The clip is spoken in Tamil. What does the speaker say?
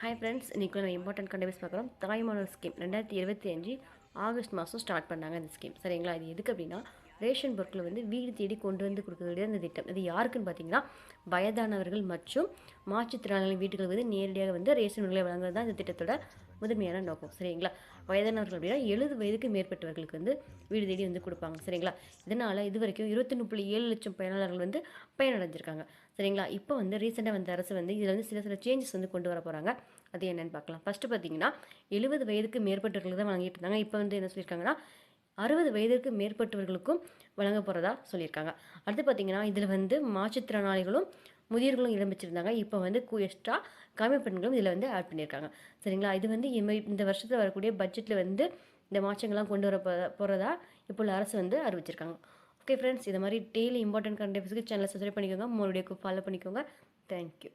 ஹாய் ஃப்ரெண்ட்ஸ், இன்றைக்கி நம்ம இம்பார்ட்டன்ட் கண்டெபிஸ் பார்க்குறோம். தாய்மானவர் ஸ்கீம் 2025 ஆகஸ்ட் மாதம் ஸ்டார்ட் பண்ணாங்க இந்த ஸ்கீம். சரிங்களா? இது எதுக்கு அப்படின்னா, ரேஷன் பொருட்களை வந்து வீடு தேடி கொண்டு வந்து கொடுக்கக்கூடிய அந்த திட்டம். இது யாருக்குன்னு பார்த்தீங்கன்னா, வயதானவர்கள் மற்றும் மாற்றுத்திறனாளிகள் வீட்டுகள் வந்து நேரடியாக வந்து ரேஷன் பொருட்களை வழங்குறது தான் இந்த திட்டத்தோட முதன்மையான நோக்கம். சரிங்களா? வயதானவர்கள் அப்படின்னா 70 வயதுக்கு மேற்பட்டவர்களுக்கு வந்து வீடு தேடி வந்து கொடுப்பாங்க. சரிங்களா? இதனால் இது வரைக்கும் 21.7 லட்சம் பயனாளர்கள் வந்து பயனடைஞ்சிருக்காங்க. சரிங்களா? இப்போ வந்து ரீசெண்டாக வந்த அரசு வந்து இதில் வந்து சில சேஞ்சஸ் வந்து கொண்டு வர போகிறாங்க. அது என்னென்னு பார்க்கலாம். ஃபஸ்ட்டு பார்த்தீங்கன்னா, 70 வயதுக்கு மேற்பட்டவர்களுக்கு தான் வழங்கிட்டு இருந்தாங்க. இப்போ வந்து என்ன சொல்லியிருக்காங்கன்னா, 60 வயதிற்கு மேற்பட்டவர்களுக்கும் வழங்க போகிறதா சொல்லியிருக்காங்க. அடுத்து பார்த்தீங்கன்னா, இதில் வந்து மாற்றுத்திறனாளிகளும் முதியோர்களும் இடம் பெற்றிருந்தாங்க. இப்போ வந்து எக்ஸ்ட்ரா கம்மி பெண்களும் இதில் வந்து ஆட் பண்ணியிருக்காங்க. சரிங்களா? இது வந்து இந்த வருஷத்தில் வரக்கூடிய பட்ஜெட்டில் வந்து இந்த மாற்றங்கள்லாம் கொண்டு வர போகிறதா இப்போ உள்ள அரசு வந்து அறிவிச்சிருக்காங்க. ஓகே ஃப்ரெண்ட்ஸ், இது மாதிரி டெய்லி இம்பார்ட்டன்ட் கண்டென்ட்ஸ்க்கு சேனலை சப்ஸ்கிரைப் பண்ணிக்கோங்க. உங்களுடைய ஃபாலோ பண்ணிக்கோங்க. தேங்க்யூ.